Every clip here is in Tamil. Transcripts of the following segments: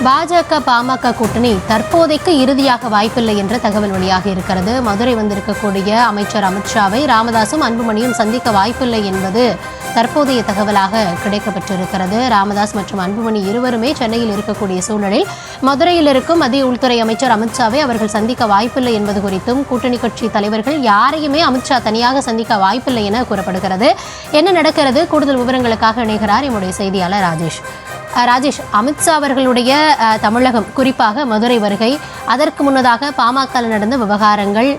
பாஜக பாமக கூட்டணி தற்போதைக்கு இறுதியாக வாய்ப்பில்லை என்ற தகவல் வெளியாக இருக்கிறது. மதுரை வந்திருக்கக்கூடிய அமைச்சர் அமித்ஷாவை ராமதாசும் அன்புமணியும் சந்திக்க வாய்ப்பில்லை என்பது தற்போதைய தகவலாக கிடைக்கப்பட்டிருக்கிறது. ராமதாஸ் மற்றும் அன்புமணி இருவருமே சென்னையில் இருக்கக்கூடிய சூழலில் மதுரையில் இருக்கும் மத்திய உள்துறை அமைச்சர் அமித்ஷாவை அவர்கள் சந்திக்க வாய்ப்பில்லை என்பது குறித்தும் கூட்டணி கட்சி தலைவர்கள் யாரையுமே அமித்ஷா தனியாக சந்திக்க வாய்ப்பில்லை என கூறப்படுகிறது. என்ன நடக்கிறது? கூடுதல் விவரங்களுக்காக இணைகிறார் எம்முடைய செய்தியாளர் ராஜேஷ். அமித்ஷா அவர்களுடைய தமிழகம் குறிப்பாக மதுரை வருகை, அதற்கு முன்னதாக பாமக நடந்த விவகாரங்கள்,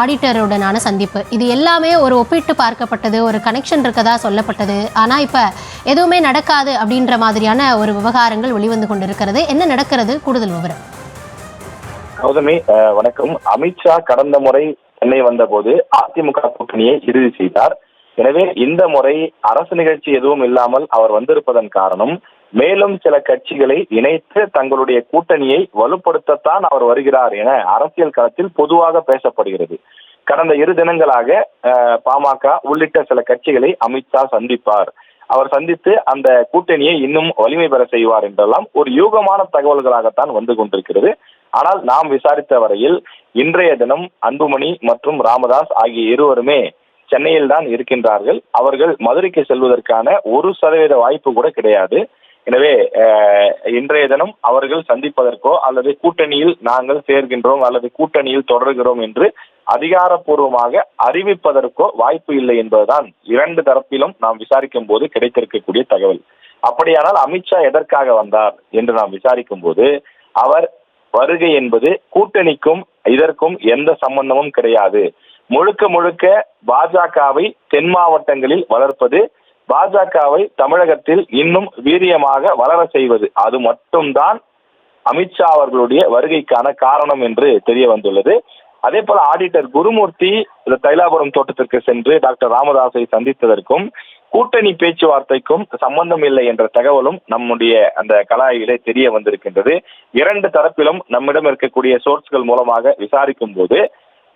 ஆடிட்டருடனான சந்திப்பு, இது எல்லாமே ஒரு ஒப்பிட்டு பார்க்கப்பட்டது, ஒரு கனெக்ஷன் இருக்கதா சொல்லப்பட்டது. ஆனால் இப்போ எதுவுமே நடக்காது அப்படின்ற மாதிரியான ஒரு விவகாரங்கள் வெளிவந்து கொண்டிருக்கிறது. என்ன நடக்கிறது? கூடுதல் விவரம். கௌதமி, வணக்கம். அமித்ஷா கடந்த முறை சென்னை வந்த போது அதிமுக கூட்டணியை இறுதி செய்தார். எனவே இந்த முறை அரசு நிகழ்ச்சி எதுவும் இல்லாமல் அவர் வந்திருப்பதன் காரணம் மேலும் சில கட்சிகளை இணைத்து தங்களுடைய கூட்டணியை வலுப்படுத்தத்தான் அவர் வருகிறார் என அரசியல் களத்தில் பொதுவாக பேசப்படுகிறது. கடந்த 2 தினங்களாக பாமக உள்ளிட்ட சில கட்சிகளை அமித்ஷா சந்திப்பார், அவர் சந்தித்து அந்த கூட்டணியை இன்னும் வலிமை பெற செய்வார் என்றெல்லாம் ஒரு யூகமான தகவல்களாகத்தான் வந்து கொண்டிருக்கிறது. ஆனால் நாம் விசாரித்த வரையில் இன்றைய தினம் அன்புமணி மற்றும் ராமதாஸ் ஆகிய இருவருமே சென்னையில் தான் இருக்கின்றார்கள். அவர்கள் மதுரைக்கு செல்வதற்கான 1% வாய்ப்பு கூட கிடையாது. எனவே இன்றைய தினம் அவர்கள் சந்திப்பதற்கோ அல்லது கூட்டணியில் நாங்கள் சேர்கின்றோம் அல்லது கூட்டணியில் தொடர்கிறோம் என்று அதிகாரப்பூர்வமாக அறிவிப்பதற்கோ வாய்ப்பு இல்லை என்பதுதான் 2 தரப்பிலும் நாம் விசாரிக்கும் போது கிடைத்திருக்கக்கூடிய தகவல். அப்படியானால் அமித்ஷா எதற்காக வந்தார் என்று நாம் விசாரிக்கும் போது அவர் வருகை என்பது கூட்டணிக்கும் இதற்கும் எந்த சம்பந்தமும் கிடையாது. முழுக்க முழுக்க பாஜகவை தென் மாவட்டங்களில் வளர்ப்பது, பாஜகவை தமிழகத்தில் இன்னும் வீரியமாக வளர செய்வது, அது மட்டும்தான் அமித்ஷா அவர்களுடைய வருகைக்கான காரணம் என்று தெரிய வந்துள்ளது. அதே போல ஆடிட்டர் குருமூர்த்தி தைலாபுரம் தோட்டத்திற்கு சென்று டாக்டர் ராமதாஸை சந்தித்ததற்கும் கூட்டணி பேச்சுவார்த்தைக்கும் சம்பந்தம் இல்லை என்ற தகவலும் நம்முடைய அந்த கலாயிலே தெரிய வந்திருக்கின்றது. 2 தரப்பிலும் நம்மிடம் இருக்கக்கூடிய சோர்ஸ்கள் மூலமாக விசாரிக்கும் போது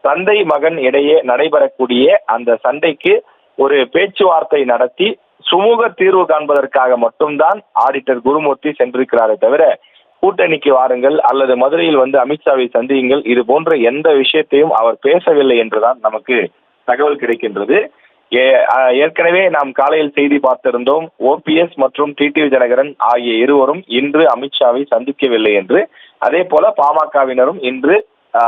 தந்தை மகன் இடையே நடைபெறக்கூடிய அந்த சண்டைக்கு ஒரு பேச்சுவார்த்தை நடத்தி சுமூக தீர்வு காண்பதற்காக மட்டும்தான் ஆடிட்டர் குருமூர்த்தி சென்றிருக்கிறாரே தவிர கூட்டணிக்கு வாருங்கள் அல்லது மதுரையில் வந்து அமித்ஷாவை சந்தியுங்கள் இது போன்ற எந்த விஷயத்தையும் அவர் பேசவில்லை என்றுதான் நமக்கு தகவல் கிடைக்கின்றது. ஏற்கனவே நாம் காலையில் செய்தி பார்த்திருந்தோம், ஓபிஎஸ் மற்றும் டிடிவி தினகரன் ஆகிய இருவரும் இன்று அமித்ஷாவை சந்திக்கவில்லை என்று. அதே போல பாமகவினரும் இன்று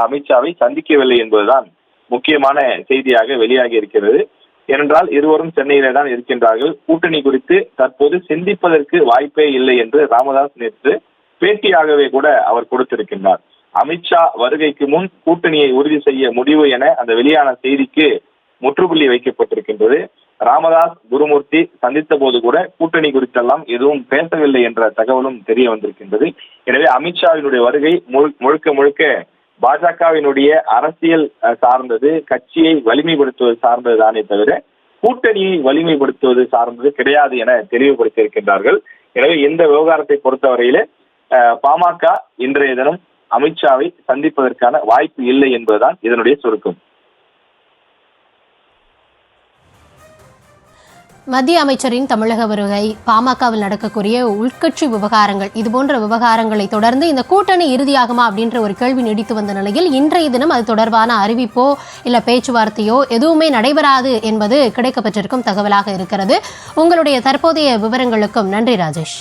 அமித்ஷாவை சந்திக்கவில்லை என்பதுதான் முக்கியமான செய்தியாக வெளியாகி இருக்கிறது. ஏனென்றால் இருவரும் சென்னையிலே தான் இருக்கின்றார்கள். கூட்டணி குறித்து தற்போது சிந்திப்பதற்கு வாய்ப்பே இல்லை என்று ராமதாஸ் நேற்று பேட்டியாகவே கூட அவர் கொடுத்திருக்கின்றார். அமித்ஷா வருகைக்கு முன் கூட்டணியை உறுதி செய்ய முடிவு என அந்த வெளியான செய்திக்கு முற்றுப்புள்ளி வைக்கப்பட்டிருக்கின்றது. ராமதாஸ் குருமூர்த்தி சந்தித்த போது கூட கூட்டணி குறித்தெல்லாம் எதுவும் பேசவில்லை என்ற தகவலும் தெரிய வந்திருக்கின்றது. எனவே அமித்ஷாவினுடைய வருகை முழுக்க முழுக்க பாஜகவினுடைய அரசியல் சார்ந்தது, கட்சியை வலிமைப்படுத்துவது சார்ந்தது தானே தவிர கூட்டணியை வலிமைப்படுத்துவது சார்ந்தது கிடையாது என தெளிவுபடுத்தியிருக்கின்றார்கள். எனவே இந்த விவகாரத்தை பொறுத்தவரையிலே பாமக இன்றைய தினம் அமித்ஷாவை சந்திப்பதற்கான வாய்ப்பு இல்லை என்பதுதான் இதனுடைய சுருக்கம். மத்திய அமைச்சரின் தமிழக வருகை, பாமகவில் நடக்கக்கூடிய உள்கட்சி விவகாரங்கள், இதுபோன்ற விவகாரங்களை தொடர்ந்து இந்த கூட்டணி இறுதியாகுமா அப்படின்ற ஒரு கேள்வி நீடித்து வந்த நிலையில் இன்றைய தினம் அது தொடர்பான அறிவிப்போ இல்லை பேச்சுவார்த்தையோ எதுவுமே நடைபெறாது என்பது கிடைக்கப்பட்டிருக்கும் தகவலாக இருக்கிறது. உங்களுடைய தற்போதைய விவரங்களுக்கும் நன்றி ராஜேஷ்.